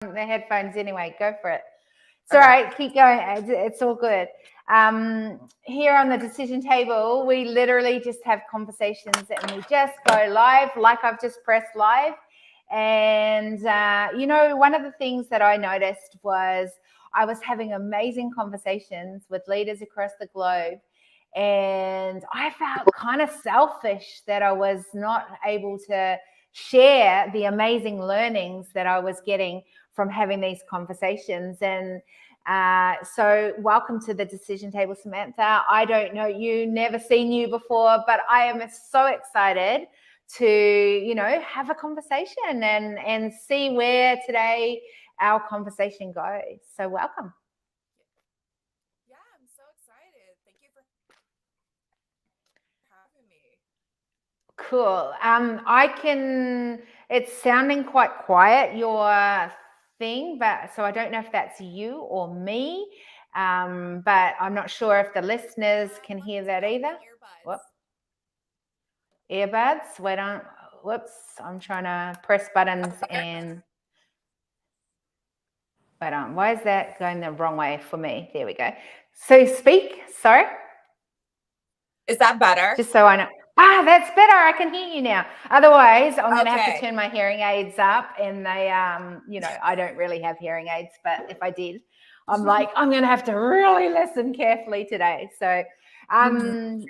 the headphones anyway. Go for it. It's all Okay. right. Keep going. It's all good. Here on the decision table, we literally just have conversations and we just go live, like I've just pressed live. And, one of the things that I noticed was I was having amazing conversations with leaders across the globe. And I felt kind of selfish that I was not able to share the amazing learnings that I was getting from having these conversations. And so welcome to the decision table, Samantha. I don't know you, never seen you before, but I am so excited to, have a conversation and see where today our conversation goes. So welcome. Yeah, I'm so excited. Thank you for having me. Cool. It's sounding quite quiet, your thing, but so I don't know if that's you or me. But I'm not sure if the listeners can Let me hear take that off my either. Whoop. earbuds. Earbuds. Wait on. Whoops. I'm trying to press buttons Okay. and wait on. Why is that going the wrong way for me? There we go. So speak. Sorry. Is that better? Just so I know. That's better. I can hear you now. Otherwise, I'm going to have to Okay. turn my hearing aids up. And I don't really have hearing aids, but if I did, I'm like, I'm going to have to really listen carefully today. So, Mhm.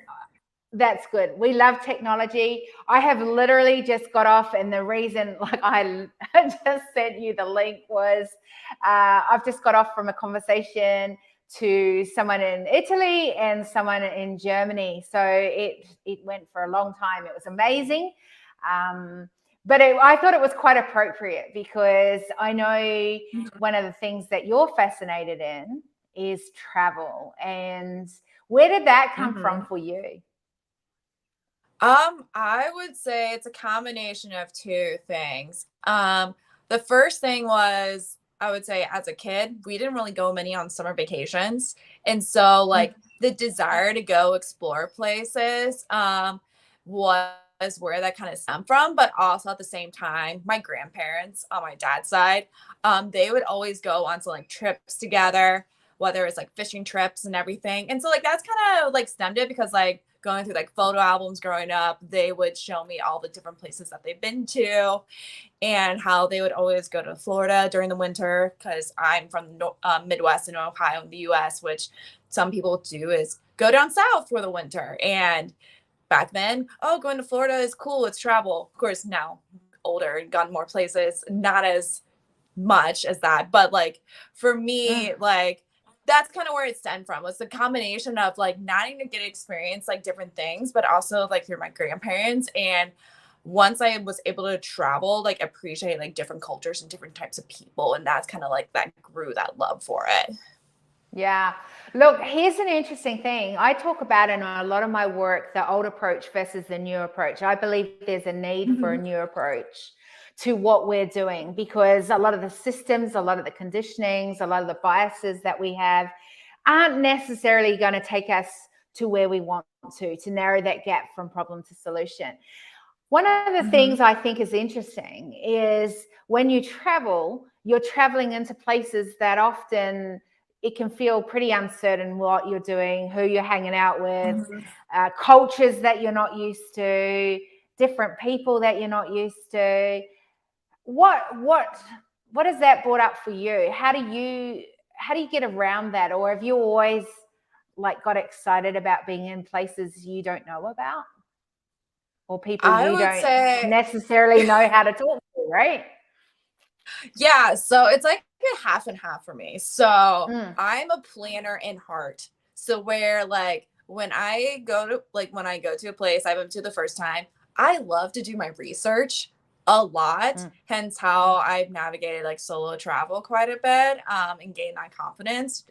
that's good. We love technology. I have literally just got off, and the reason, like, I just sent you the link was I've just got off from a conversation to someone in Italy and someone in Germany. So it went for a long time. It was amazing. But I thought it was quite appropriate because I know one of the things that you're fascinated in is travel. And where did that come from Mhm. for you? I would say it's a combination of two things. The first thing was I would say as a kid, we didn't really go many on summer vacations. And so like the desire to go explore places was where that kind of stemmed from. But also at the same time, my grandparents on my dad's side, they would always go on to like trips together, whether it's like fishing trips and everything. And so like that's kind of like stemmed it because like going through like photo albums growing up, they would show me all the different places that they've been to and how they would always go to Florida during the winter because I'm from the Midwest in Ohio in the US, which some people do is go down south for the winter. And back then, oh, going to Florida is cool. It's travel. Of course, now older and gone more places, not as much as that. But like for Mm. me, like that's kind of where it stemmed from. Was the combination of like not even to get to experience like different things, but also like through my grandparents. And once I was able to travel, like appreciate like different cultures and different types of people. And that's kind of like that grew that love for it. Yeah. Look, here's an interesting thing. I talk about in a lot of my work the old approach versus the new approach. I believe there's a need for a Mm-hmm. new approach to what we're doing because a lot of the systems, a lot of the conditionings, a lot of the biases that we have aren't necessarily going to take us to where we want to narrow that gap from problem to solution. One of the Mm-hmm. things I think is interesting is when you travel, you're traveling into places that often it can feel pretty uncertain what you're doing, who you're hanging out with, Mm-hmm. cultures that you're not used to, different people that you're not used to. What what what has that brought up for you? How do you get around that, or have you always like got excited about being in places you don't know about? Or people I you would don't say necessarily know how to talk to, right? yeah, so it's like a half and half for me. So Mm, I'm a planner in heart. So where like when I go to a place I've been to the first time, I love to do my research a lot. mm, Hence how I've navigated like solo travel quite a bit and gained that confidence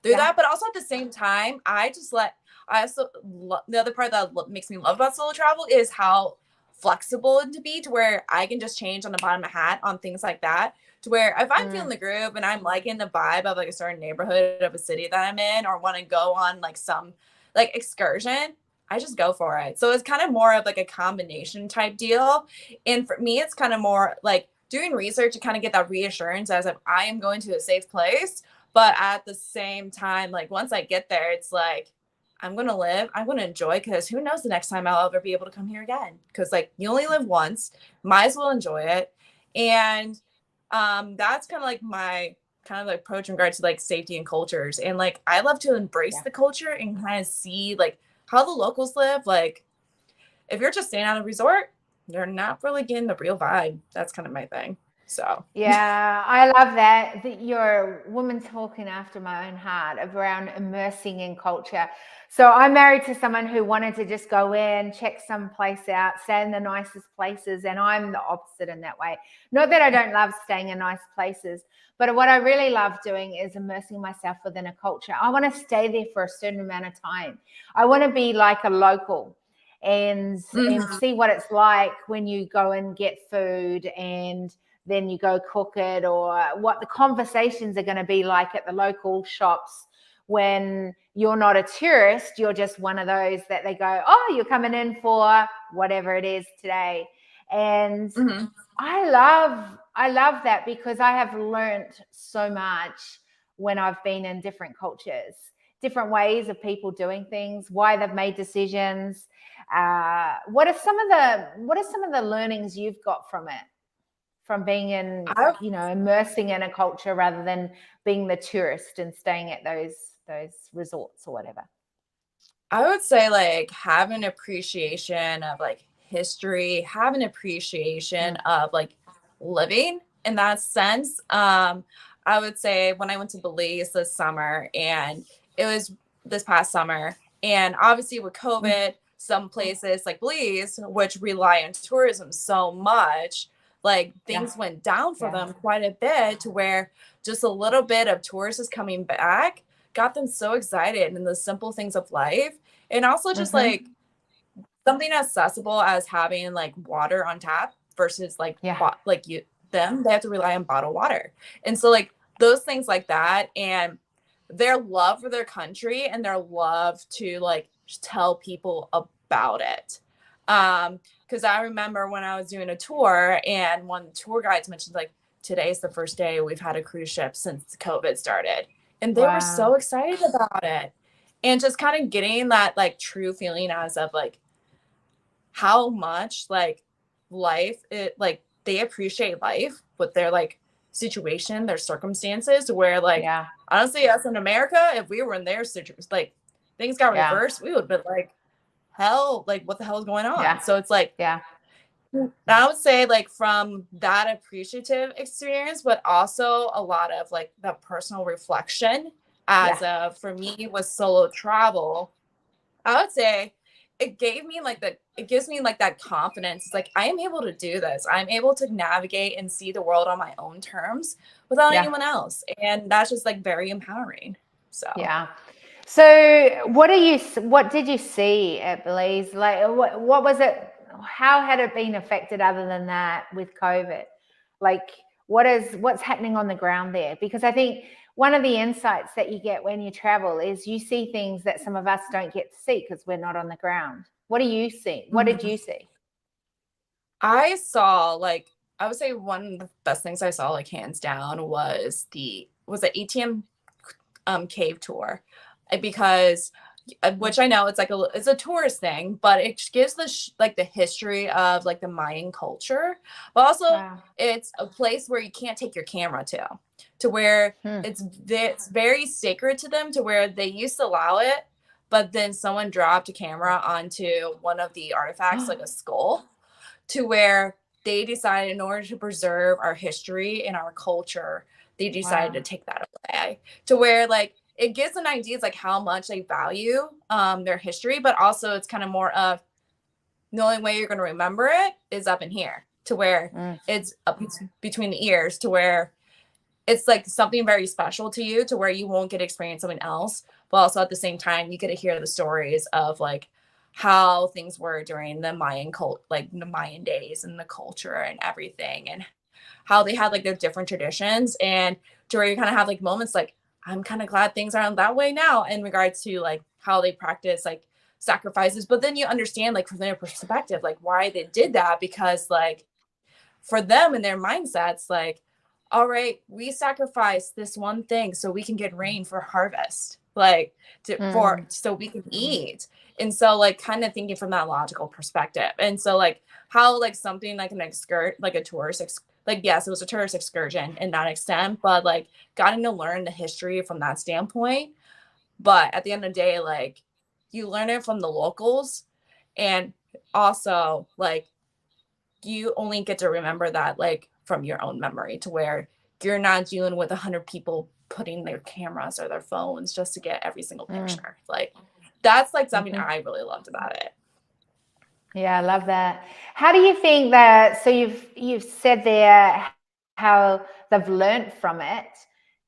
through yeah. that. But also at the same time, the other part that makes me love about solo travel is how flexible it to be to where I can just change on the bottom of my hat on things like that. To where if I'm feeling Mm, the group and I'm liking the vibe of like a certain neighborhood of a city that I'm in or want to go on like some like excursion, I just go for it. So it's kind of more of like a combination type deal. And for me, it's kind of more like doing research to kind of get that reassurance as if I am going to a safe place. But at the same time, like once I get there, it's like I'm going to live, I'm going to enjoy, because who knows the next time I'll ever be able to come here again. Because like you only live once, might as well enjoy it. And that's kind of like my kind of like approach in regards to like safety and cultures. And like I love to embrace the culture and kind of see like how the locals live. Like if you're just staying at a resort, you're not really getting the real vibe. That's kind of my thing. So yeah, I love that you're a woman talking after my own heart around immersing in culture. So I'm married to someone who wanted to just go in, check some place out, stay in the nicest places, and I'm the opposite in that way. Not that I don't love staying in nice places, but what I really love doing is immersing myself within a culture. I want to stay there for a certain amount of time. I want to be like a local and see what it's like when you go and get food and then you go cook it, or what the conversations are going to be like at the local shops when you're not a tourist, you're just one of those that they go, oh, you're coming in for whatever it is today. And I love that, because I have learned so much when I've been in different cultures, different ways of people doing things, why they've made decisions. What are some of the learnings you've got from it, from being in, immersing in a culture rather than being the tourist and staying at those resorts or whatever? I would say like have an appreciation of like history, have an appreciation of like living in that sense. I would say when I went to Belize this summer, and it was this past summer, and obviously with COVID, some places like Belize, which rely on tourism so much, like things went down for them quite a bit, to where just a little bit of tourists coming back got them so excited in the simple things of life. And also just like something accessible as having like water on tap versus like they have to rely on bottled water. And so like those things like that, and their love for their country and their love to like tell people about it. Because I remember when I was doing a tour, and one of the tour guides mentioned like, today's the first day we've had a cruise ship since COVID started. And they were so excited about it. And just kind of getting that like true feeling as of like how much like life, like they appreciate life with their like situation, their circumstances, where like honestly, us in America, if we were in their situation, like things got reversed, we would have been like, hell, like what the hell is going on? So it's like, I would say like from that appreciative experience, but also a lot of like the personal reflection as of, for me, with solo travel, I would say it gives me like that confidence. It's like, I am able to do this. I'm able to navigate and see the world on my own terms without anyone else. And that's just like very empowering. So, So what did you see at Belize? Like, what was it? How had it been affected other than that with COVID? Like, what's happening on the ground there? Because I think one of the insights that you get when you travel is you see things that some of us don't get to see because we're not on the ground. What do you see? What did you see? I saw like, I would say one of the best things I saw, like hands down, was the ATM cave tour, because which I know it's like it's a tourist thing, but it gives like the history of like the Mayan culture, but also it's a place where you can't take your camera to where it's very sacred to them, to where they used to allow it, but then someone dropped a camera onto one of the artifacts, like a skull, to where they decided, in order to preserve our history and our culture, they decided to take that away, to where like it gives an idea like how much they value their history, but also it's kind of more of the only way you're going to remember it is up in here, to where it's up between the ears, to where it's like something very special to you, to where you won't get to experience something else, but also at the same time you get to hear the stories of like how things were during the Mayan like the Mayan days and the culture and everything, and how they had like their different traditions, and to where you kind of have like moments like, I'm kind of glad things aren't that way now in regards to like how they practice like sacrifices. But then you understand like from their perspective, like why they did that, because like for them and their mindsets, like, all right, we sacrifice this one thing so we can get rain for harvest, like so we can eat. And so like kind of thinking from that logical perspective. And so like how like something like like a tourist like, yes, it was a tourist excursion in that extent, but like getting to learn the history from that standpoint. But at the end of the day, like you learn it from the locals, and also like you only get to remember that like from your own memory, to where you're not dealing with 100 people putting their cameras or their phones just to get every single picture. Like that's like something I really loved about it. Yeah, I love that. How do you think that, so you've said there how they've learned from it.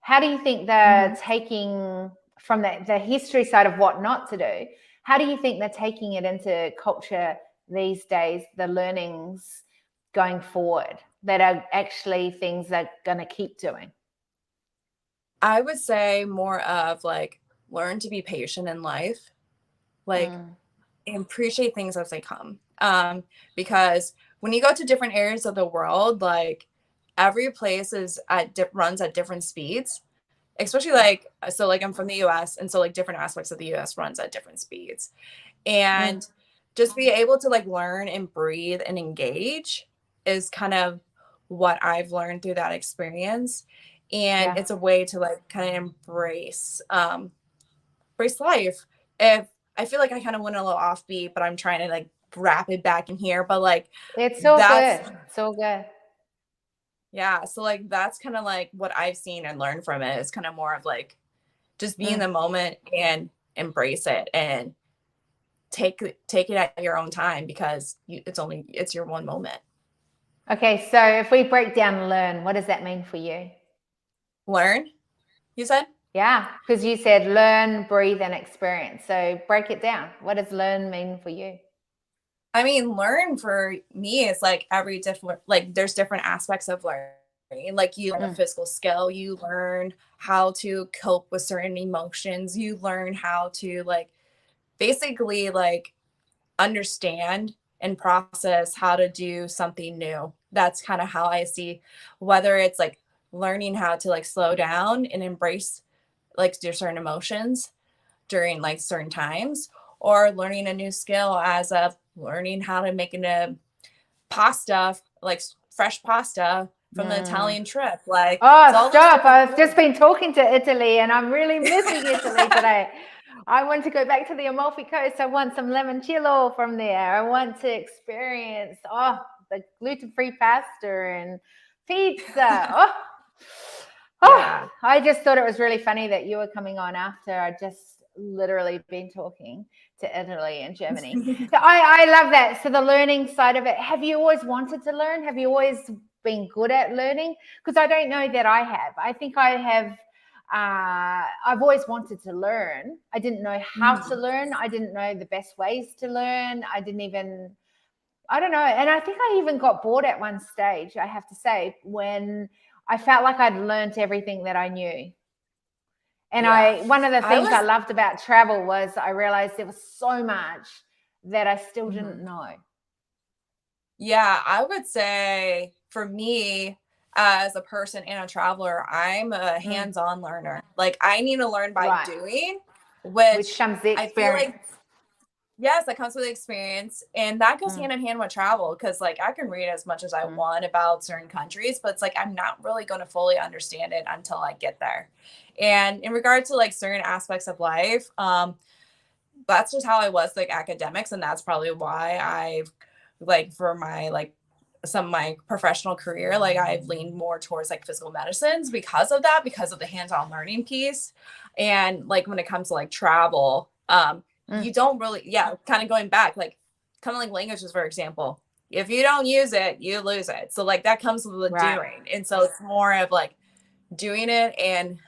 How do you think they're taking from the history side of what not to do? How do you think they're taking it into culture these days, the learnings going forward that are actually things they're going to keep doing? I would say more of like learn to be patient in life, like and appreciate things as they come. Because when you go to different areas of the world, like every place is runs at different speeds, especially like, so like I'm from the US, and so like different aspects of the US runs at different speeds, and just be able to like learn and breathe and engage is kind of what I've learned through that experience. And it's a way to like kind of embrace life. If I feel like I kind of went a little offbeat, but I'm trying to like wrap it back in here. But like it's all good. It's all good. Yeah. So like that's kind of like what I've seen and learned from it. Is kind of more of like just be in the moment and embrace it, and take it at your own time, because it's your one moment. Okay, so if we break down learn, what does that mean for you? Learn, you said? Yeah, because you said learn, breathe, and experience. So break it down. What does learn mean for you? I mean, learn for me is like every different, like there's different aspects of learning. Like you learn a physical skill, you learn how to cope with certain emotions, you learn how to like basically like understand and process how to do something new. That's kind of how I see, whether it's like learning how to like slow down and embrace like certain emotions during like certain times, or learning a new skill as of learning how to make a pasta, like fresh pasta from the Italian trip. Like, oh, stop. I've just been talking to Italy and I'm really missing Italy today. I want to go back to the Amalfi Coast. I want some limoncello from there. I want to experience the gluten-free pasta and pizza. Yeah. I just thought it was really funny that you were coming on after I just literally been talking to Italy and Germany. So I love that. So the learning side of it, have you always wanted to learn? Have you always been good at learning? Because I don't know that I have. I think I have. I've always wanted to learn. I didn't know how to learn. I didn't know the best ways to learn. I don't know. And I think I even got bored at one stage, I have to say, when I felt like I'd learned everything that I knew. And one of the things I loved about travel was I realized there was so much that I still didn't know. Yeah, I would say for me, as a person and a traveler, I'm a hands-on learner. Like I need to learn by doing, which comes the experience. I feel like, yes, that comes with experience, and that goes hand in hand with travel, because like I can read as much as I want about certain countries, but it's like I'm not really going to fully understand it until I get there. And in regard to like certain aspects of life, that's just how I was like academics, and that's probably why I've like for my like some of my professional career, like I've leaned more towards like physical medicines because of that, because of the hands-on learning piece. And like when it comes to like travel, you don't really, kind of going back, like kind of like languages, for example, if you don't use it, you lose it. So like that comes with the doing. And so it's more of like doing it and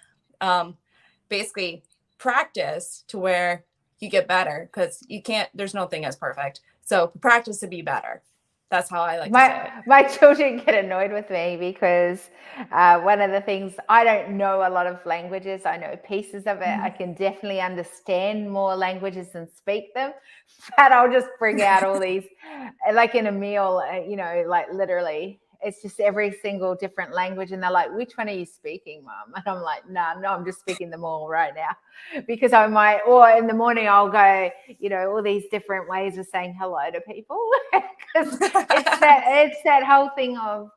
basically practice to where you get better, because there's no thing as perfect. So practice to be better. That's how I like to say it. My children get annoyed with me because one of the things, I don't know a lot of languages. I know pieces of it. I can definitely understand more languages than speak them, but I'll just bring out all these, like in a meal, like literally It's just every single different language. And they're like, which one are you speaking, Mum? And I'm like, no, I'm just speaking them all right now. Because I might, or in the morning I'll go, all these different ways of saying hello to people. Because it's that whole thing of,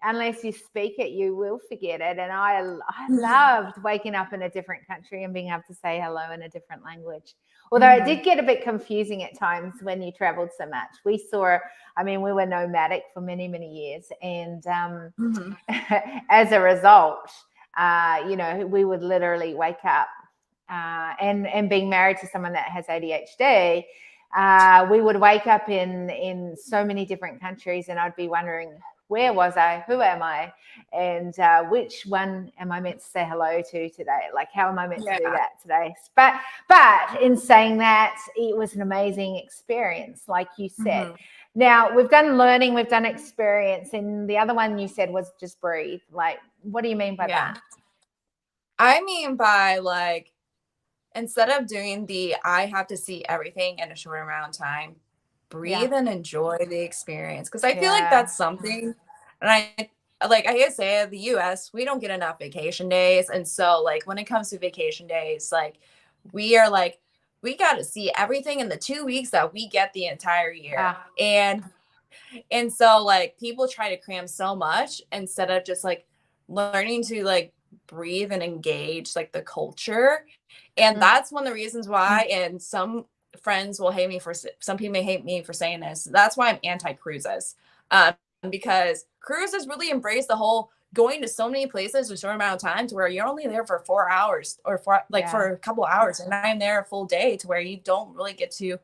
unless you speak it, you will forget it. And I loved waking up in a different country and being able to say hello in a different language. Although it did get a bit confusing at times when you traveled so much. We were nomadic for many, many years. And as a result, we would literally wake up and being married to someone that has ADHD, we would wake up in so many different countries, and I'd be wondering, where was I? Who am I? And which one am I meant to say hello to today? Like, how am I meant to do that today? But in saying that, it was an amazing experience, like you said. Now, we've done learning, we've done experience, and the other one you said was just breathe. Like, what do you mean by that? I mean by, like, instead of doing I have to see everything in a short amount of time, breathe and enjoy the experience. Because I feel like that's something, and I gotta say, the US, we don't get enough vacation days. And so, like, when it comes to vacation days, like, we are like, we got to see everything in the 2 weeks that we get the entire year. And so, like, people try to cram so much instead of just, like, learning to, like, breathe and engage, like, the culture. And that's one of the reasons why, and some friends will hate me some people may hate me for saying this. That's why I'm anti-cruises. Because cruises really embrace the whole going to so many places in a short amount of time, to where you're only there for 4 hours or for a couple of hours, and I'm there a full day, to where you don't really get to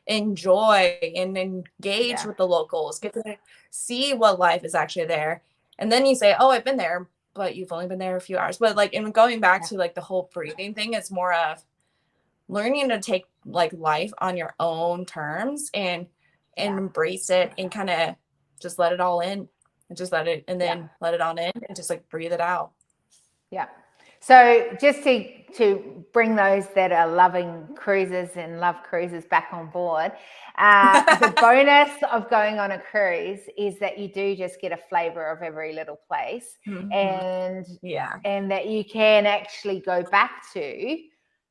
enjoy and engage with the locals, get to see what life is actually there. And then you say, oh, I've been there, but you've only been there a few hours. But, like, and going back to, like, the whole breathing thing, it's more of learning to take, like, life on your own terms and embrace it, and kind of just let it all in, and just let it, and then let it on in, and just, like, breathe it out. So just to bring those that are loving cruises and love cruises back on board, the bonus of going on a cruise is that you do just get a flavor of every little place, and that you can actually go back to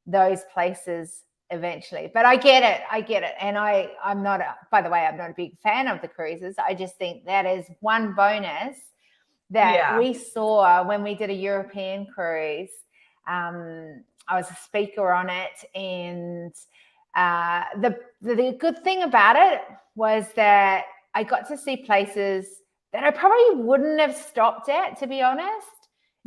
those places eventually. But I get it. And I'm not, by the way, I'm not a big fan of the cruises. I just think that is one bonus that we saw when we did a European cruise. I was a speaker on it, and the good thing about it was that I got to see places that I probably wouldn't have stopped at, to be honest.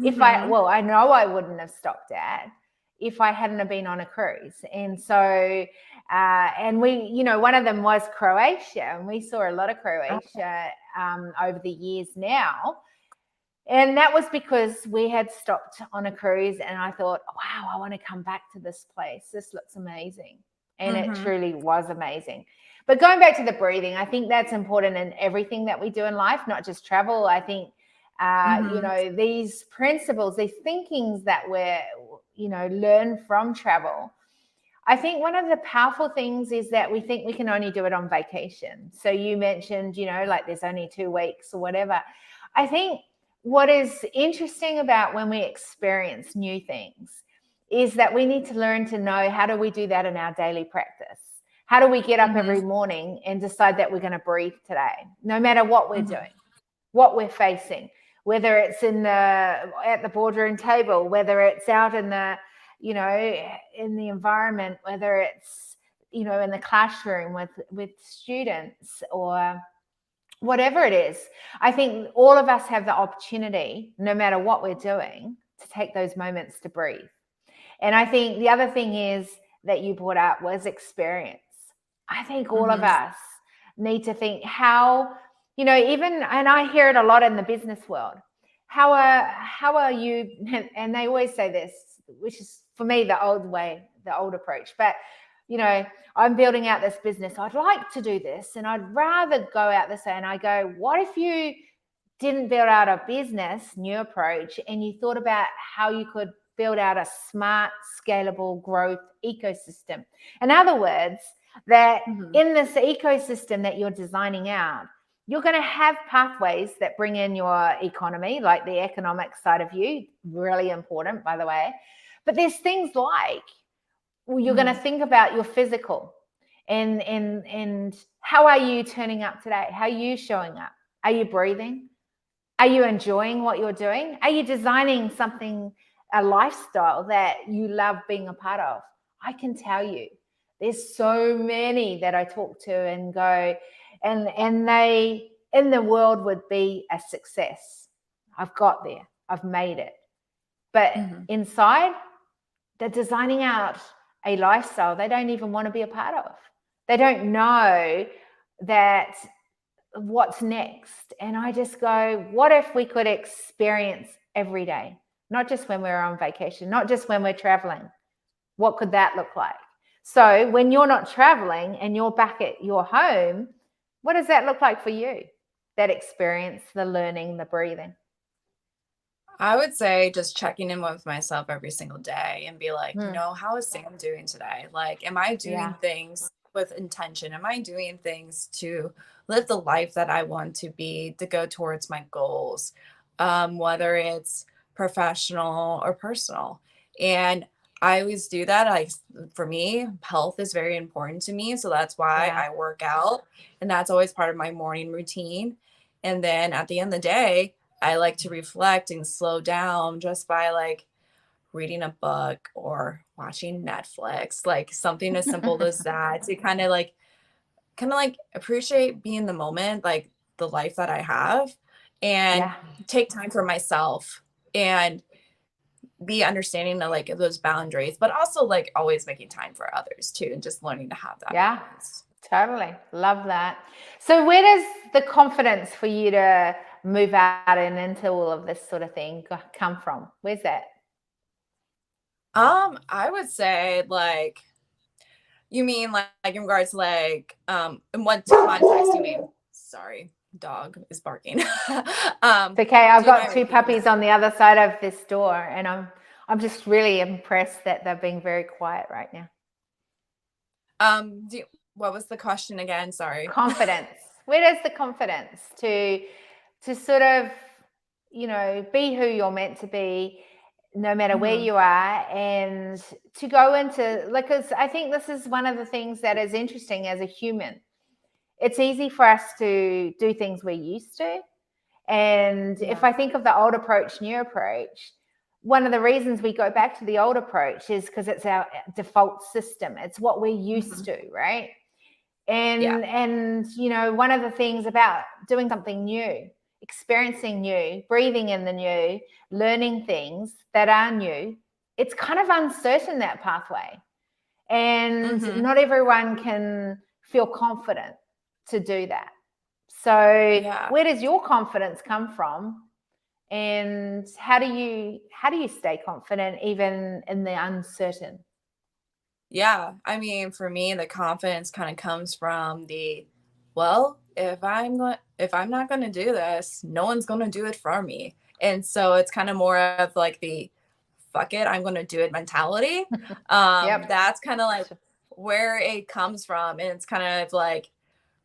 I know I wouldn't have stopped at if I hadn't have been on a cruise. And so, and we, one of them was Croatia, and we saw a lot of Croatia over the years now. And that was because we had stopped on a cruise, and I thought, wow, I want to come back to this place. This looks amazing. And it truly was amazing. But going back to the breathing, I think that's important in everything that we do in life, not just travel. I think, these principles, these thinkings that we're, learn from travel. I think one of the powerful things is that we think we can only do it on vacation. So you mentioned, like there's only 2 weeks or whatever. I think what is interesting about when we experience new things is that we need to learn to know, how do we do that in our daily practice? How do we get up every morning and decide that we're going to breathe today, no matter what we're doing, what we're facing, whether it's at the boardroom table, whether it's out in the, in the environment, whether it's, in the classroom with students, or whatever it is. I think all of us have the opportunity, no matter what we're doing, to take those moments to breathe. And I think the other thing is that you brought up was experience. I think all of us need to think how, even, and I hear it a lot in the business world, how are you, and they always say this, which is for me the old way, the old approach, but I'm building out this business. I'd like to do this, and I'd rather go out this way. And I go, what if you didn't build out a business, new approach, and you thought about how you could build out a smart, scalable growth ecosystem? In other words, that in this ecosystem that you're designing out, You're going to have pathways that bring in your economy, like the economic side of you, really important, by the way. But there's things like, well, you're going to think about your physical and how are you turning up today? How are you showing up? Are you breathing? Are you enjoying what you're doing? Are you designing something, a lifestyle that you love being a part of? I can tell you, there's so many that I talk to and go, and they in the world would be a success. I've got there. I've made it. But inside, they're designing out a lifestyle they don't even want to be a part of. They don't know that what's next. And I just go, what if we could experience every day, not just when we're on vacation, not just when we're traveling? What could that look like? So when you're not traveling and you're back at your home, what does that look like for you? That experience, the learning, the breathing. I would say just checking in with myself every single day and be like, you know, how is Sam doing today? Like, am I doing things with intention? Am I doing things to live the life that I want to be, to go towards my goals, whether it's professional or personal? And I always do that. Like, for me, health is very important to me. So that's why I work out. And that's always part of my morning routine. And then at the end of the day, I like to reflect and slow down just by like reading a book or watching Netflix, like something as simple as that, to kind of like appreciate being the moment, like the life that I have, and take time for myself and be understanding of like those boundaries, but also like always making time for others too, and just learning to have that balance. Totally. Love that. So where does the confidence for you to move out and into all of this sort of thing come from? Where's that? I would say like, you mean like in regards to like, in what context you mean? Sorry, dog is barking. It's okay. I've got two puppies on the other side of this door, and I'm just really impressed that they're being very quiet right now. What was the question again? Sorry. Confidence. Where does the confidence to sort of, you know, be who you're meant to be, no matter where you are, and to go into, like, because I think this is one of the things that is interesting as a human. It's easy for us to do things we're used to. And if I think of the old approach, new approach, one of the reasons we go back to the old approach is because it's our default system. It's what we're used to, right? And you know, one of the things about doing something new, experiencing new, breathing in the new, learning things that are new, it's kind of uncertain, that pathway. And not everyone can feel confident to do that. So where does your confidence come from? And how do you stay confident even in the uncertain? Yeah, I mean, for me, the confidence kind of comes from the, well, if I'm not going to do this, no one's going to do it for me. And so it's kind of more of like the fuck it, I'm going to do it mentality. That's kind of like where it comes from. And it's kind of like,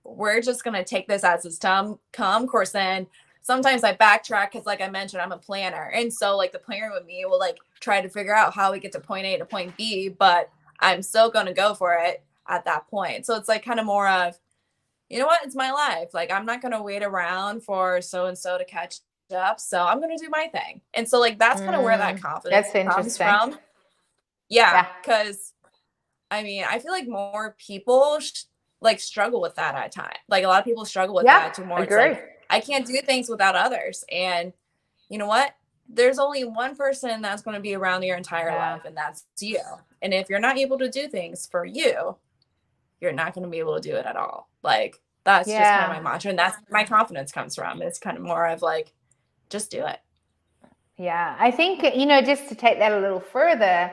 we're just going to take this as it's come. Of course, then sometimes I backtrack because, like I mentioned, I'm a planner. And so like the planner with me will like try to figure out how we get to point A to point B, but I'm still going to go for it at that point. So it's like kind of more of, you know what, it's my life. Like, I'm not going to wait around for so-and-so to catch up. So I'm going to do my thing. And so like, that's kind of where that confidence comes from. Yeah. Cause I mean, I feel like more people like struggle with that at times. Like a lot of people struggle with that too more. It's like, I can't do things without others. And you know what? There's only one person that's going to be around your entire life, and that's you. And if you're not able to do things for you, you're not going to be able to do it at all. Like, that's just kind of my mantra. And that's where my confidence comes from. It's kind of more of like, just do it. Yeah. I think, you know, just to take that a little further,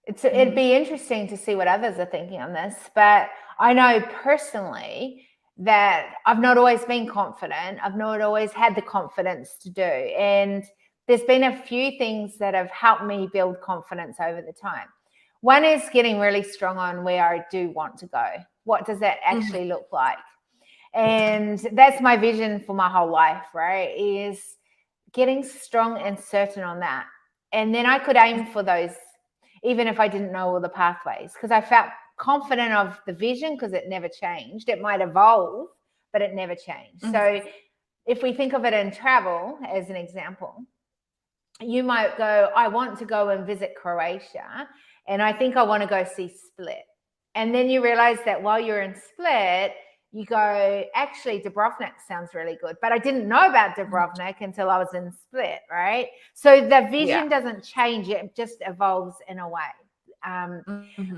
it'd be interesting to see what others are thinking on this. But I know personally that I've not always been confident. I've not always had the confidence to do. And there's been a few things that have helped me build confidence over the time. One is getting really strong on where I do want to go. What does that actually look like? And that's my vision for my whole life, right? Is getting strong and certain on that. And then I could aim for those, even if I didn't know all the pathways, because I felt confident of the vision because it never changed. It might evolve, but it never changed. So if we think of it in travel as an example, you might go, I want to go and visit Croatia, and I think I want to go see Split. And then you realize that while you're in Split, you go, actually, Dubrovnik sounds really good. But I didn't know about Dubrovnik until I was in Split, right? So the vision doesn't change, it just evolves in a way.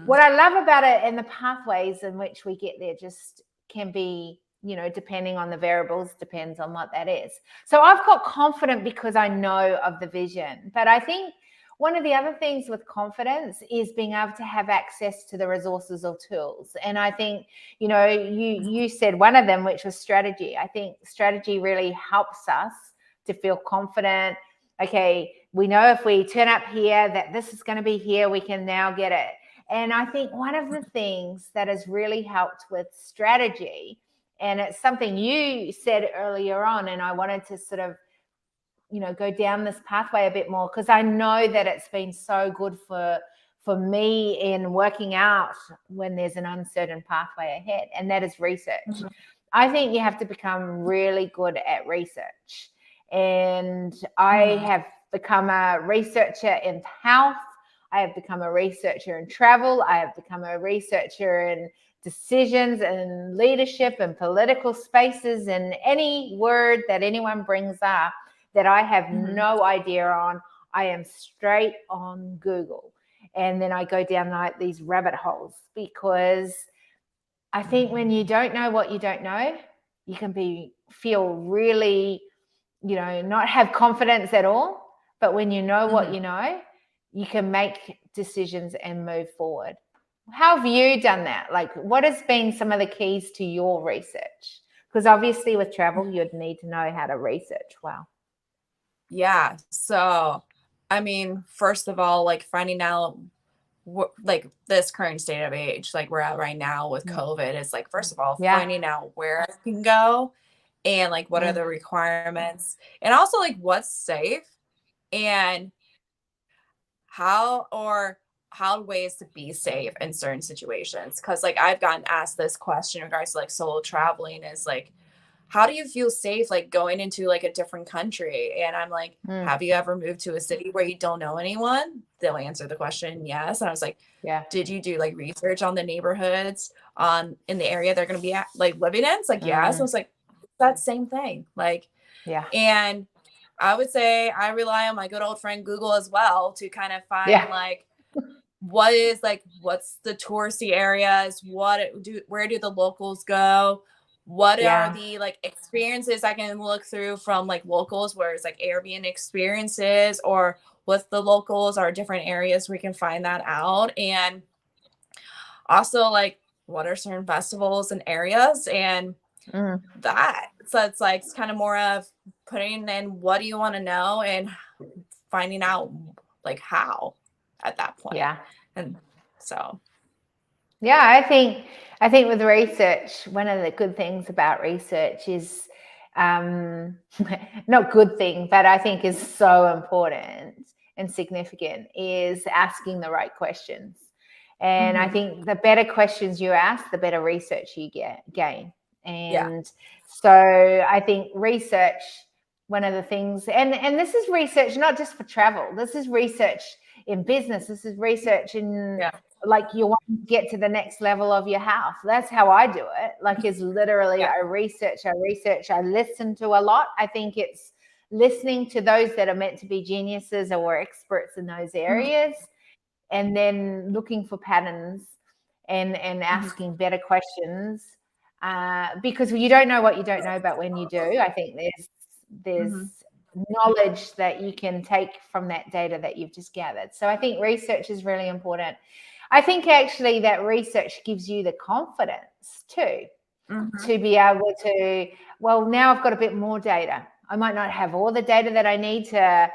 What I love about it, and the pathways in which we get there just can be, you know, depending on the variables, depends on what that is. So I've got confident because I know of the vision. But I think one of the other things with confidence is being able to have access to the resources or tools. And I think, you know, you said one of them, which was strategy. I think strategy really helps us to feel confident. Okay, we know if we turn up here that this is going to be here, we can now get it. And I think one of the things that has really helped with strategy, and it's something you said earlier on, and I wanted to sort of, you know, go down this pathway a bit more, because I know that it's been so good for me in working out when there's an uncertain pathway ahead, and that is research. I think you have to become really good at research. And I have become a researcher in health. I have become a researcher in travel. I have become a researcher in decisions and leadership and political spaces, and any word that anyone brings up that I have no idea on, I am straight on Google. And then I go down like these rabbit holes, because I think when you don't know what you don't know, you can feel really, you know, not have confidence at all. But when you know what you know, you can make decisions and move forward. How have you done that? Like, what has been some of the keys to your research? Because obviously with travel, you'd need to know how to research well. Yeah. So, I mean, first of all, like finding out like this current state of age, like we're at right now with COVID, it's like, first of all, finding out where I can go and like what are the requirements, and also like what's safe and how ways to be safe in certain situations. Cause like I've gotten asked this question in regards to like solo traveling, is like, how do you feel safe like going into like a different country? And I'm like, have you ever moved to a city where you don't know anyone? They'll answer the question yes. And I was like, did you do like research on the neighborhoods in the area they're going to be at, like living in? It's like, yes. I was like, that same thing. Like, and I would say I rely on my good old friend Google as well to kind of find like what's the touristy areas, where do the locals go, what are the like experiences I can look through from like locals, where it's like Airbnb experiences, or with the locals or different areas we can find that out. And also like what are certain festivals and areas and that. So it's like, it's kind of more of putting in what do you want to know and finding out like how at that point. And so I think with research, one of the good things about research is not good thing, but I think is so important and significant, is asking the right questions. And I think the better questions you ask, the better research you gain. And so I think research, one of the things, and this is research not just for travel, this is research in business, this is research in like you want to get to the next level of your house. That's how I do it. Like, is literally I research, I listen to a lot. I think it's listening to those that are meant to be geniuses or experts in those areas, and then looking for patterns and asking better questions, because you don't know what you don't know, but when you do, I think there's knowledge that you can take from that data that you've just gathered. So I think research is really important. I think actually that research gives you the confidence too, to be able to, well, now I've got a bit more data. I might not have all the data that I need to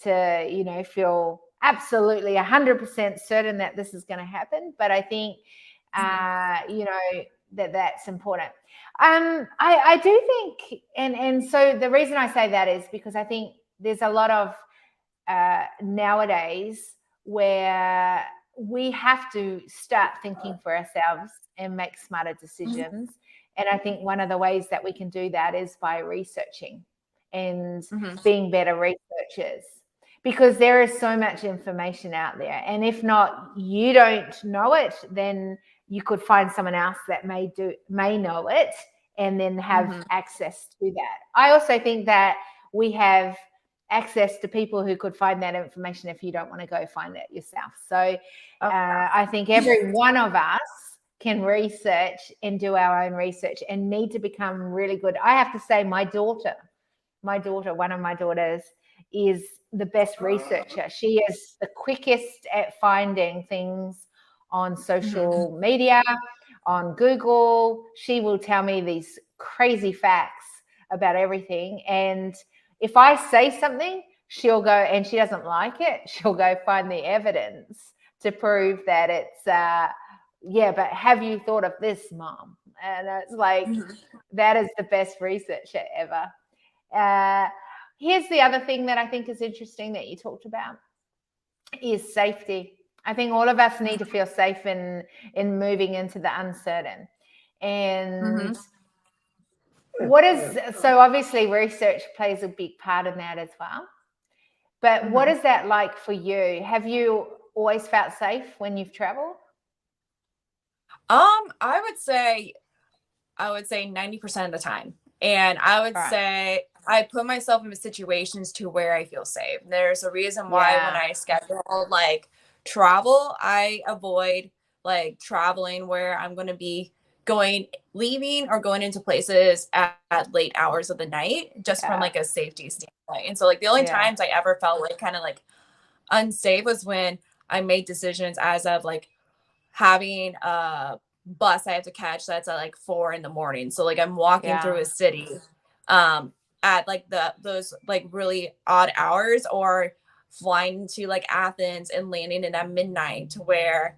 you know, feel absolutely 100% certain that this is going to happen. But I think, you know, that's important. I do think, and so the reason I say that is because I think there's a lot of nowadays where we have to start thinking for ourselves and make smarter decisions. And I think one of the ways that we can do that is by researching and being better researchers, because there is so much information out there. And if not, you don't know it, then you could find someone else that may know it and then have access to that. I also think that we have access to people who could find that information if you don't want to go find it yourself. So I think every one of us can research and do our own research and need to become really good. I have to say one of my daughters is the best researcher. She is the quickest at finding things on social media, on Google. She will tell me these crazy facts about everything. And if I say something, she'll go, and she doesn't like it, she'll go find the evidence to prove that it's, but have you thought of this, Mom? And it's like, that is the best researcher ever. Here's the other thing that I think is interesting that you talked about is safety. I think all of us need to feel safe in moving into the uncertain. And so obviously research plays a big part in that as well. But what is that like for you? Have you always felt safe when you've traveled? I would say 90% of the time. And I would say I put myself in situations to where I feel safe. There's a reason why when I schedule like travel, I avoid like traveling where I'm going to be leaving or going into places at late hours of the night, just from like a safety standpoint. And so like the only times I ever felt like kind of like unsafe was when I made decisions as of like having a bus I have to catch that's at like 4 a.m. So like I'm walking through a city at like those like really odd hours, or flying to like Athens and landing in at midnight, to where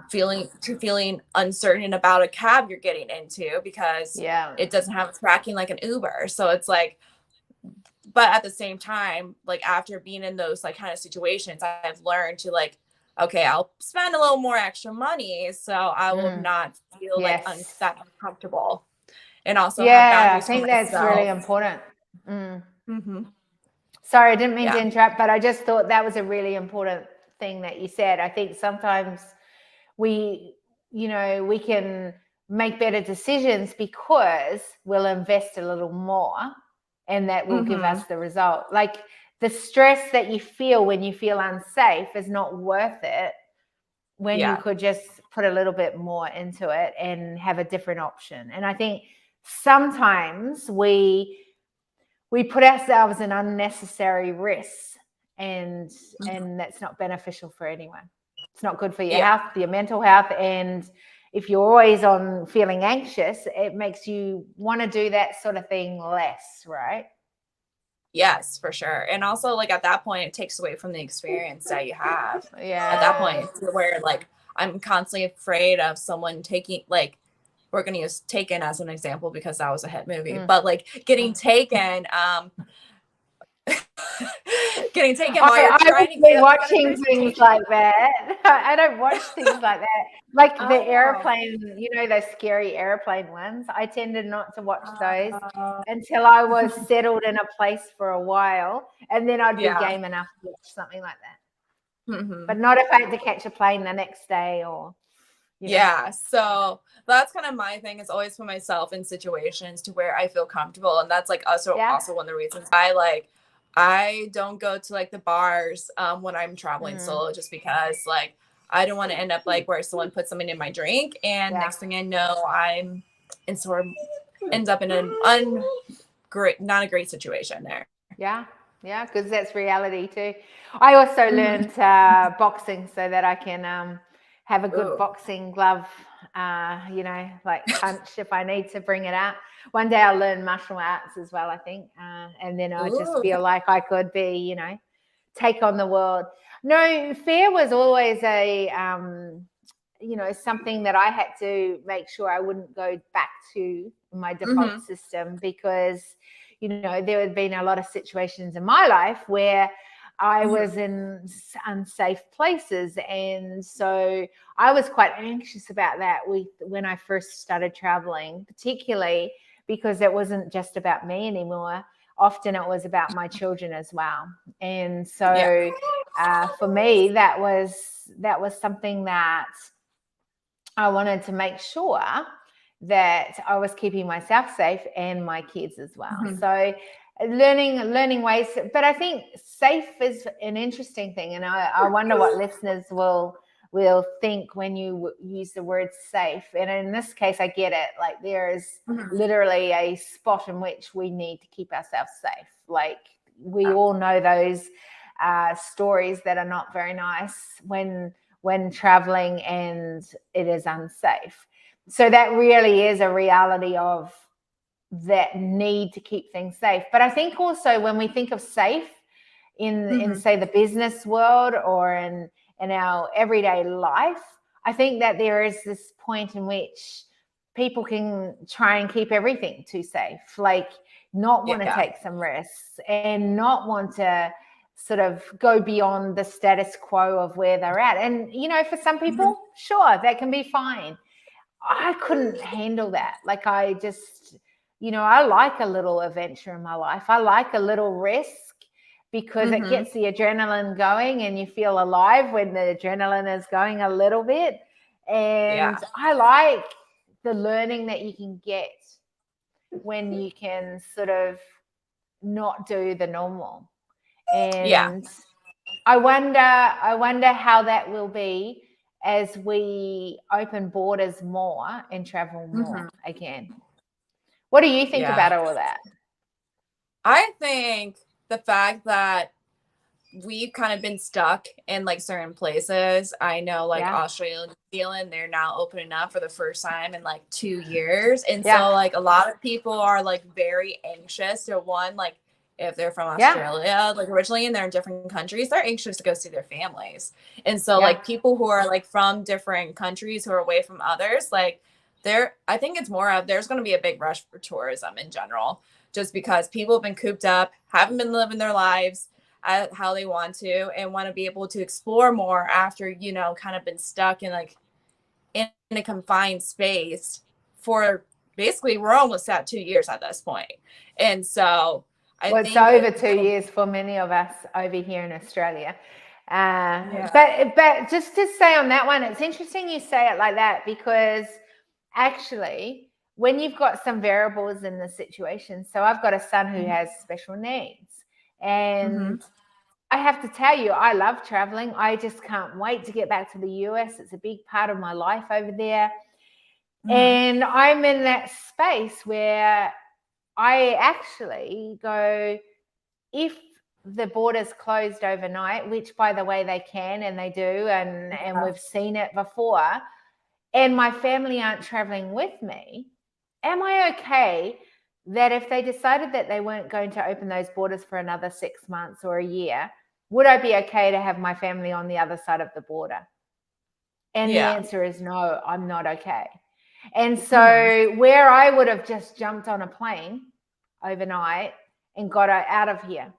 feeling uncertain about a cab you're getting into because it doesn't have tracking like an Uber. So it's like, but at the same time, like after being in those like kind of situations, I've learned to like, okay, I'll spend a little more extra money so I will not feel like that uncomfortable. And also have boundaries. I think that's really important. Sorry, I didn't mean to interrupt, but I just thought that was a really important thing that you said. I think sometimes we can make better decisions because we'll invest a little more, and that will give us the result. Like the stress that you feel when you feel unsafe is not worth it when you could just put a little bit more into it and have a different option. And I think sometimes we put ourselves in unnecessary risks, and that's not beneficial for anyone. It's not good for your health, your mental health. And if you're always on feeling anxious, it makes you want to do that sort of thing less, right? Yes, for sure. And also like at that point, it takes away from the experience that you have. At that point, where like I'm constantly afraid of someone taking, like, we're going to use Taken as an example because that was a hit movie, but like getting taken, while you're trying to get watching things like that. I don't watch things like that. Like the airplane, those scary airplane ones. I tended not to watch those until I was settled in a place for a while, and then I'd be game enough to watch something like that. But not if I had to catch a plane the next day or. So that's kind of my thing, is always put myself in situations to where I feel comfortable, and that's like also one of the reasons I don't go to like the bars when I'm traveling solo, just because like I don't want to end up like where someone puts something in my drink and next thing I know I'm ends up in an not a great situation there. Yeah, because that's reality too. I also learned boxing so that I can have a good boxing glove, like punch if I need to bring it out. One day I'll learn martial arts as well, I think. And then I just feel like I could be, take on the world. No, fear was always something that I had to make sure I wouldn't go back to my default system, because, there had been a lot of situations in my life where I was in unsafe places. And so I was quite anxious about that when I first started traveling, particularly because it wasn't just about me anymore. Often it was about my children as well. And so for me, that was something that I wanted to make sure that I was keeping myself safe and my kids as well. So learning ways, but I think safe is an interesting thing. And I wonder what listeners will think when you use the word safe. And in this case, I get it. Like, there is literally a spot in which we need to keep ourselves safe. Like, we all know those stories that are not very nice when traveling and it is unsafe. So that really is a reality of that need to keep things safe. But I think also when we think of safe in say the business world or in our everyday life, I think that there is this point in which people can try and keep everything too safe, like not want to take some risks and not want to sort of go beyond the status quo of where they're at. And, for some people, sure, that can be fine. I couldn't handle that. Like, I just, I like a little adventure in my life. I like a little risk because it gets the adrenaline going and you feel alive when the adrenaline is going a little bit. And I like the learning that you can get when you can sort of not do the normal. And I wonder how that will be as we open borders more and travel more again. What do you think about all of that? I think the fact that we've kind of been stuck in like certain places. I know like Australia and New Zealand, they're now opening up for the first time in like 2 years. And so like a lot of people are like very anxious to like if they're from Australia, like originally and they're in different countries, they're anxious to go see their families. And so like people who are like from different countries who are away from others, like I think it's more of there's going to be a big rush for tourism in general, just because people have been cooped up, haven't been living their lives how they want to, and want to be able to explore more after, kind of been stuck in like in a confined space for basically we're almost at 2 years at this point. And so I think it's over 2 years for many of us over here in Australia. But just to say on that one, it's interesting you say it like that, because actually when you've got some variables in the situation, so I've got a son who has special needs, and I have to tell you, I love traveling. I just can't wait to get back to the US. It's a big part of my life over there. And I'm in that space where I actually go, if the borders closed overnight, which by the way they can and they do, and we've seen it before, and my family aren't traveling with me, am I okay that if they decided that they weren't going to open those borders for another 6 months or a year, would I be okay to have my family on the other side of the border? And the answer is no, I'm not okay. And so where I would have just jumped on a plane overnight and got out of here,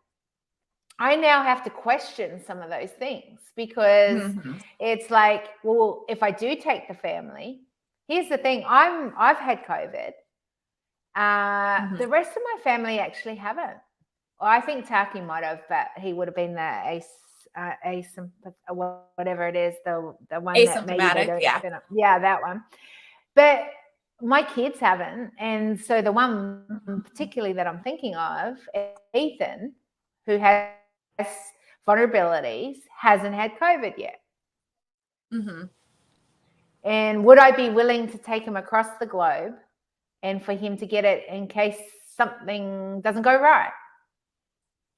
I now have to question some of those things, because it's like, well, if I do take the family, here's the thing, I've had COVID. The rest of my family actually haven't. Well, I think Taki might have, but he would have been the whatever it is, the one that maybe they don't, that one. But my kids haven't, and so the one particularly that I'm thinking of, Ethan, who has vulnerabilities, hasn't had COVID yet. And would I be willing to take him across the globe and for him to get it in case something doesn't go right?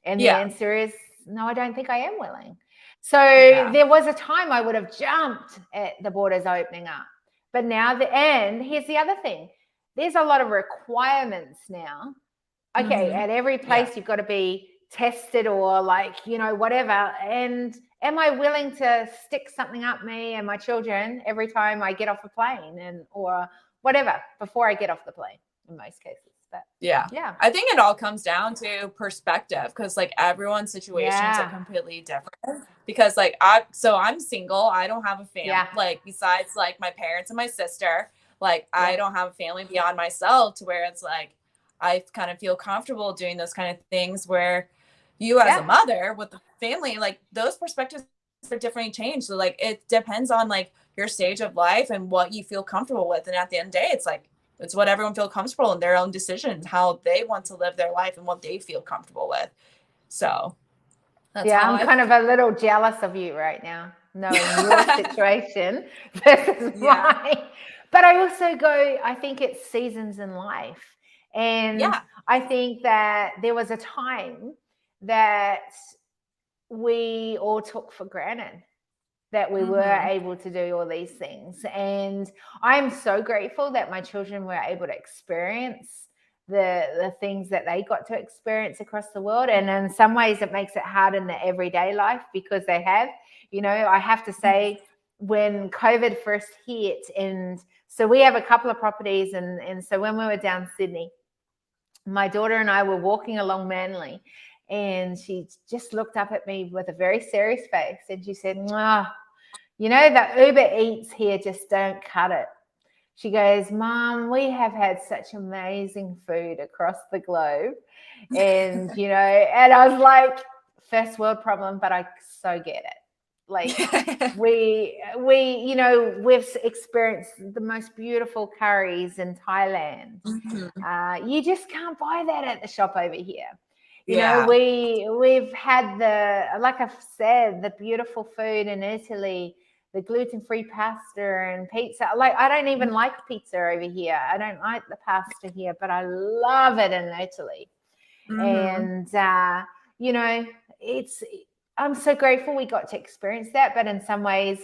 And the answer is no, I don't think I am willing. So there was a time I would have jumped at the borders opening up. But now, and here's the other thing. There's a lot of requirements now. Okay, at every place you've got to be tested or like, whatever. And am I willing to stick something up me and my children every time I get off a plane or whatever before I get off the plane in most cases. But yeah. I think it all comes down to perspective, because like everyone's situations are completely different. Because like I'm single, I don't have a family like besides like my parents and my sister. Like I don't have a family beyond myself, to where it's like I kind of feel comfortable doing those kind of things, where you as a mother with the family, like those perspectives are differently changed. So like it depends on like your stage of life and what you feel comfortable with. And at the end of the day, it's like it's what everyone feels comfortable in, their own decisions, how they want to live their life and what they feel comfortable with. So that's how I'm kind of a little jealous of you right now, knowing your situation versus mine. But I also I think it's seasons in life. And I think that there was a time that we all took for granted that we were able to do all these things. And I'm so grateful that my children were able to experience the things that they got to experience across the world. And in some ways it makes it hard in the everyday life, because they have, I have to say, when COVID first hit, and so we have a couple of properties, and so when we were down Sydney, my daughter and I were walking along Manly, and she just looked up at me with a very serious face, and she said, the Uber Eats here just don't cut it. She goes, Mom, we have had such amazing food across the globe. And, and I was like, first world problem, but I so get it. Like we've experienced the most beautiful curries in Thailand. You just can't buy that at the shop over here. We've had like I've said, the beautiful food in Italy, the gluten-free pasta and pizza. Like I don't even like pizza over here. I don't like the pasta here, but I love it in Italy. And I'm so grateful we got to experience that. But in some ways,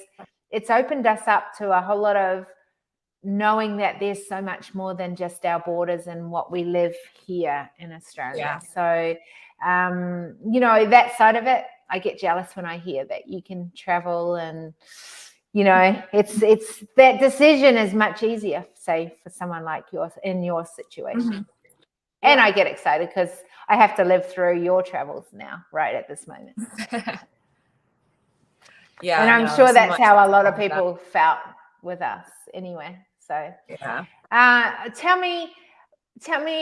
it's opened us up to a whole lot of knowing that there's so much more than just our borders and what we live here in Australia. So, that side of it, I get jealous when I hear that you can travel, and, it's that decision is much easier, say, for someone like yours in your situation. And I get excited because I have to live through your travels now, right at this moment. And I'm sure that's how a lot of people felt with us anyway. So tell me,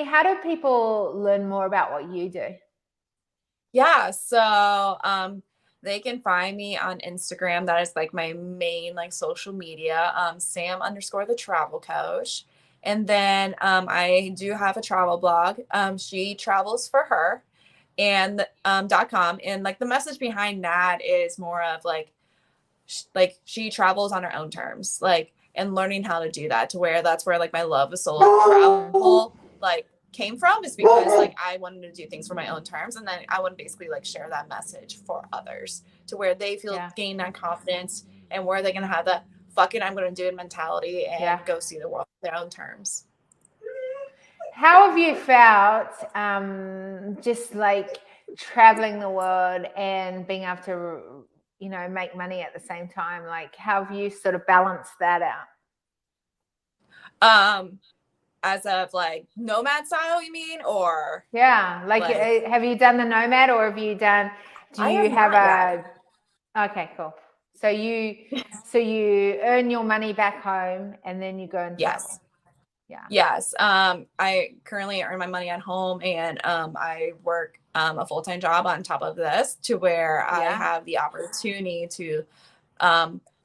how do people learn more about what you do? So they can find me on Instagram. That is like my main like social media, Sam_the travel coach. And then I do have a travel blog, She Travels for Her, and .com. And like the message behind that is more of like she travels on her own terms, like, and learning how to do that, to where that's where like my love of solo travel like came from, is because like I wanted to do things for my own terms, and then I would basically like share that message for others, to where they feel gain that confidence, and where they're gonna have that fuck it, I'm gonna do it mentality, and go see the world on their own terms. How have you felt just like traveling the world and being able to make money at the same time? Like, how have you sort of balanced that out? As of like nomad style, you mean? Or like have you done the nomad, or have you done, okay, cool. So you earn your money back home, and then you go and travel. Yes. I currently earn my money at home, and I work a full-time job on top of this, to where I have the opportunity to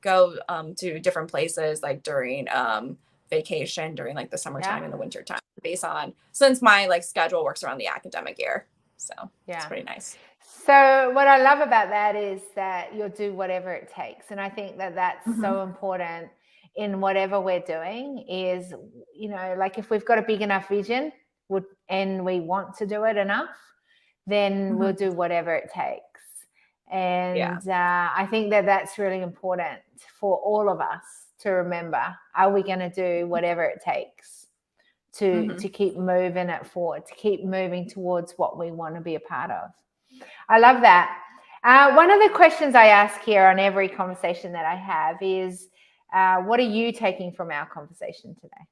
go to different places, like during vacation, during like the summertime and the winter time, since my like schedule works around the academic year. So it's pretty nice. So what I love about that is that you'll do whatever it takes. And I think that that's so important in whatever we're doing, is, like if we've got a big enough vision and we want to do it enough, then we'll do whatever it takes. And I think that that's really important for all of us to remember. Are we going to do whatever it takes to keep moving it forward, to keep moving towards what we want to be a part of? I love that. One of the questions I ask here on every conversation that I have is, what are you taking from our conversation today?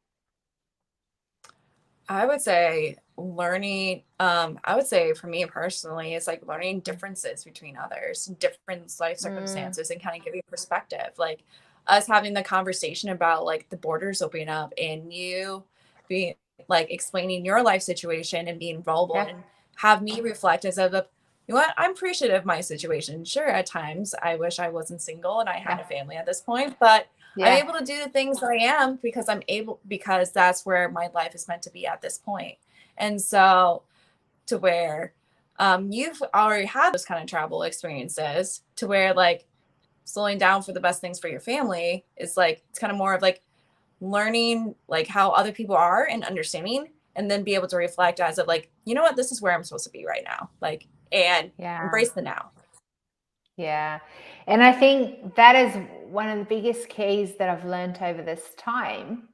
I would say learning, I would say for me personally, it's like learning differences between others, different life circumstances, and kind of giving perspective. Like us having the conversation about like the borders opening up and you being like explaining your life situation and being vulnerable Yeah. and have me reflect as of, you know what, I'm appreciative of my situation. Sure, at times I wish I wasn't single and I had Yeah. a family at this point, but I'm Yeah. able to do the things that I am because that's where my life is meant to be at this point. And so to where you've already had those kind of travel experiences to where like slowing down for the best things for your family is like, it's kind of more of like learning like how other people are and understanding and then be able to reflect as of like, you know what, this is where I'm supposed to be right now. Like, and Yeah. embrace the now. Yeah. And I think that is one of the biggest keys that I've learned over this time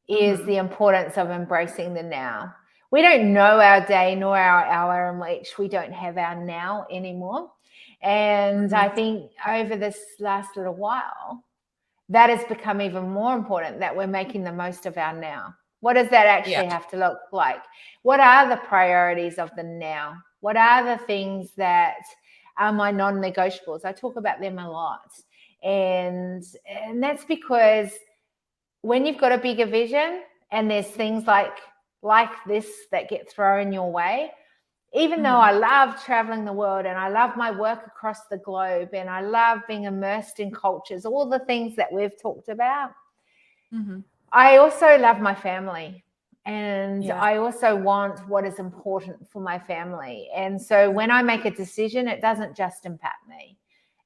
is the importance of embracing the now. We don't know our day nor our hour in which we don't have our now anymore. And I think over this last little while, that has become even more important, that we're making the most of our now. What does that actually have to look like? What are the priorities of the now? What are the things that are my non-negotiables? I talk about them a lot. And that's because when you've got a bigger vision and there's things like this that get thrown your way, even though I love traveling the world and I love my work across the globe and I love being immersed in cultures, all the things that we've talked about, I also love my family. And I also want what is important for my family. And so when I make a decision, it doesn't just impact me.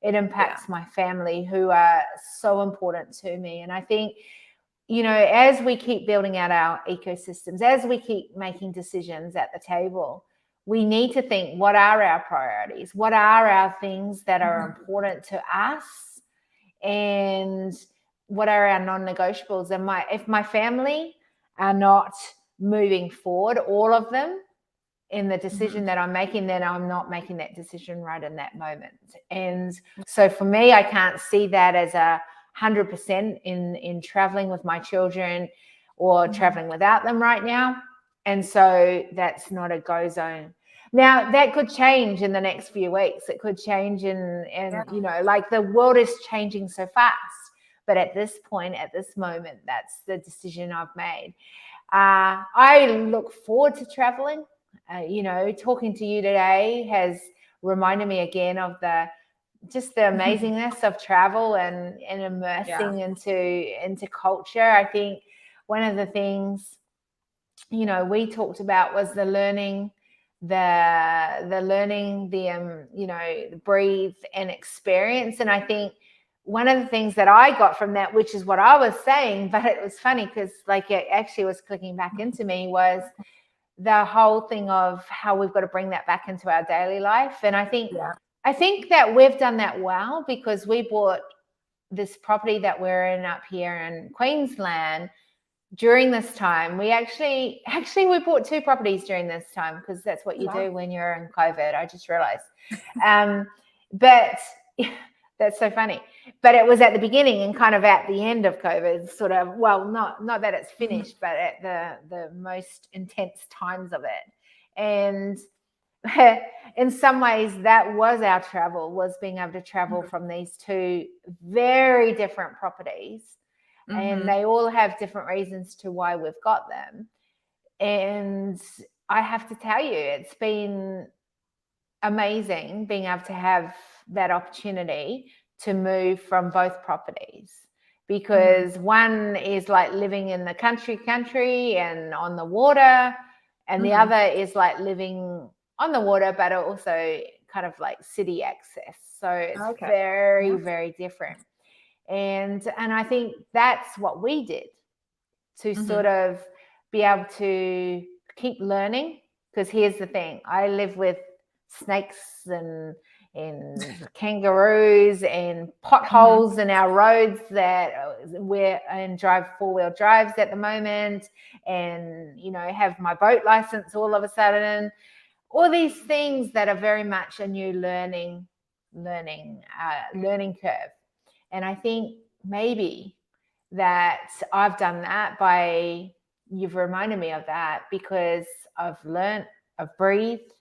It impacts my family, who are so important to me. And I think, as we keep building out our ecosystems, as we keep making decisions at the table, we need to think, what are our priorities? What are our things that are important to us? And what are our non-negotiables? And if my family are not moving forward, all of them, in the decision that I'm making, then I'm not making that decision right in that moment. And so for me, I can't see that as 100% in traveling with my children or traveling without them right now. And so that's not a go zone. Now that could change in the next few weeks. It could change like the world is changing so fast. But at this point, at this moment, that's the decision I've made. I look forward to traveling. Talking to you today has reminded me again of the amazingness of travel and immersing into culture. I think one of the things we talked about was the learning, the breathe and experience. And I think one of the things that I got from that, which is what I was saying, but it was funny because like it actually was clicking back into me, was the whole thing of how we've got to bring that back into our daily life. And I think that we've done that well, because we bought this property that we're in up here in Queensland during this time. We actually we bought two properties during this time, because that's what you do when you're in COVID. I just realized. But that's so funny. But it was at the beginning and kind of at the end of COVID, sort of, well, not that it's finished, but at the most intense times of it. And in some ways, that was our travel, was being able to travel from these two very different properties. And they all have different reasons to why we've got them. And I have to tell you, it's been amazing being able to have that opportunity to move from both properties, because one is like living in the country and on the water, and the other is like living on the water but also kind of like city access. So it's very, very different. And I think that's what we did, to sort of be able to keep learning. Because here's the thing, I live with snakes and kangaroos and potholes in our roads that we're and drive four-wheel drives at the moment, and have my boat license all of a sudden. All these things that are very much a new learning learning curve. And I think maybe that I've done that you've reminded me of that, because I've breathed.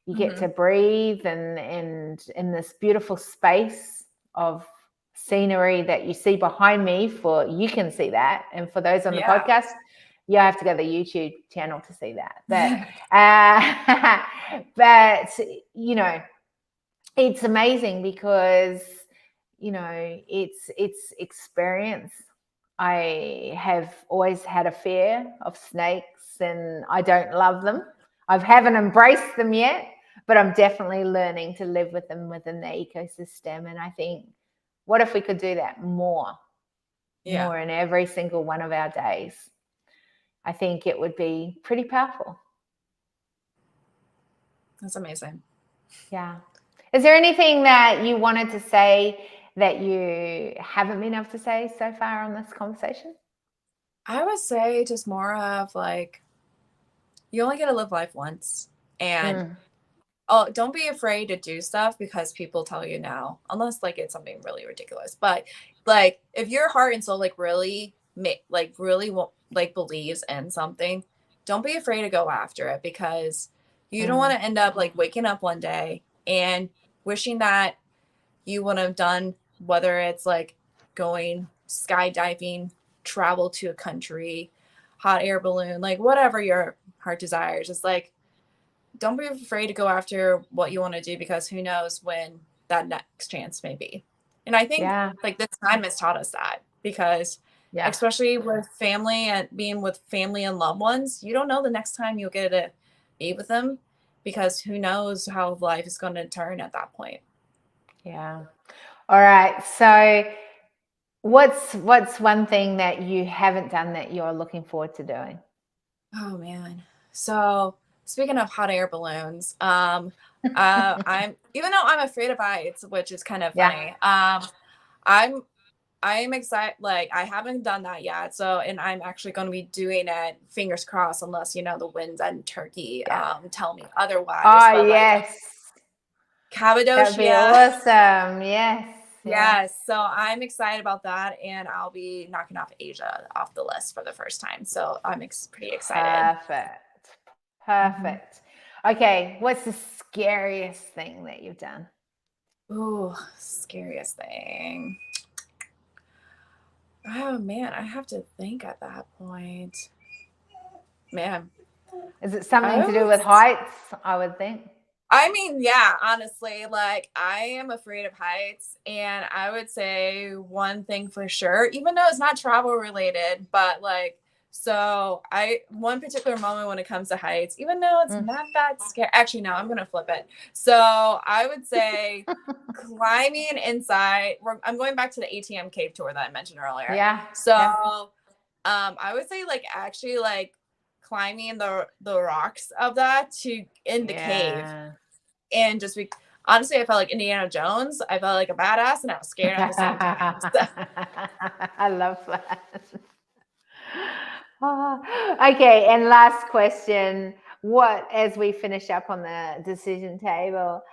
You get to breathe and in this beautiful space of scenery that you see behind me, you can see that. And for those on the podcast, you have to go to the YouTube channel to see that. But you know, it's amazing because, you know, it's experience. I have always had a fear of snakes and I don't love them. I haven't embraced them yet, but I'm definitely learning to live with them within the ecosystem. And I think, what if we could do that more in every single one of our days? I think it would be pretty powerful. That's amazing. Yeah. Is there anything that you wanted to say that you haven't been able to say so far on this conversation? I would say just more of like, you only get to live life once, and don't be afraid to do stuff because people tell you no, unless like it's something really ridiculous. But like, if your heart and soul really believes in something, don't be afraid to go after it, because you don't want to end up like waking up one day and wishing that you would have done, whether it's like going skydiving, travel to a country, hot air balloon, like whatever your heart desires. It's like, don't be afraid to go after what you want to do, because who knows when that next chance may be. And I think like this time has taught us that, because especially with family and being with family and loved ones, you don't know the next time you'll get to be with them, because who knows how life is going to turn at that point. Yeah. All right. So what's one thing that you haven't done that you're looking forward to doing? Oh man. So speaking of hot air balloons, I'm even though I'm afraid of heights, which is kind of funny. I'm excited. Like, I haven't done that yet. So, and I'm actually going to be doing it, fingers crossed, unless, you know, the winds in Turkey tell me otherwise. Oh, yes. Cappadocia. That'd be awesome. Yes. Yes. So I'm excited about that. And I'll be knocking off Asia off the list for the first time. So I'm pretty excited. Perfect. Okay. What's the scariest thing that you've done? Ooh, scariest thing. Oh man, I have to think at that point. Man. Is it something to do with heights, I would think? I mean, yeah, honestly, like, I am afraid of heights, and I would say one thing for sure, even though it's not travel related, but like, so one particular moment when it comes to heights, even though it's not that scary, actually, no, I'm going to flip it. So I would say climbing inside, I'm going back to the ATM cave tour that I mentioned earlier. Yeah. So, I would say like, actually like, climbing the rocks of that in the cave, and just honestly, I felt like Indiana Jones. I felt like a badass, and I was scared at the same time. So. I love that. Okay, and last question: as we finish up on the decision table,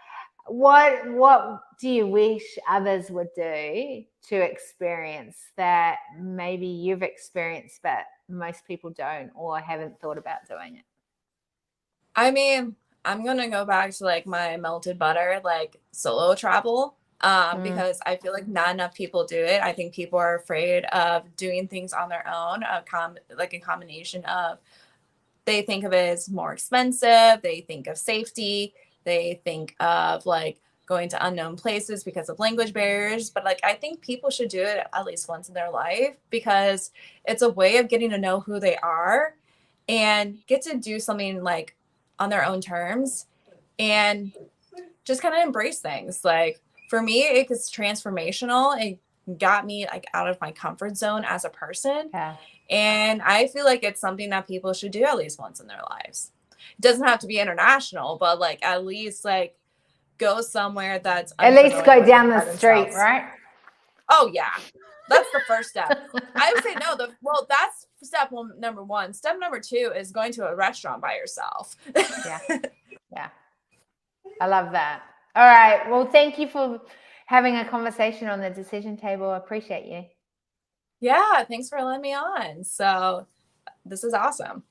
what do you wish others would do to experience that maybe you've experienced but most people don't or haven't thought about doing it? I mean, I'm gonna go back to like my melted butter, like solo travel, because I feel like not enough people do it. I think people are afraid of doing things on their own, like a combination of, they think of it as more expensive, they think of safety, they think of like going to unknown places because of language barriers. But like, I think people should do it at least once in their life, because it's a way of getting to know who they are and get to do something like on their own terms and just kind of embrace things. Like, for me, it was transformational. It got me like out of my comfort zone as a person. And I feel like it's something that people should do at least once in their lives. It doesn't have to be international, but like, at least like go somewhere that's at least go down the street, right? Oh yeah, that's the first step. I would say no. That's step number one. Step number two is going to a restaurant by yourself. Yeah, I love that. All right. Well, thank you for having a conversation on the decision table. I appreciate you. Yeah, thanks for letting me on. So this is awesome.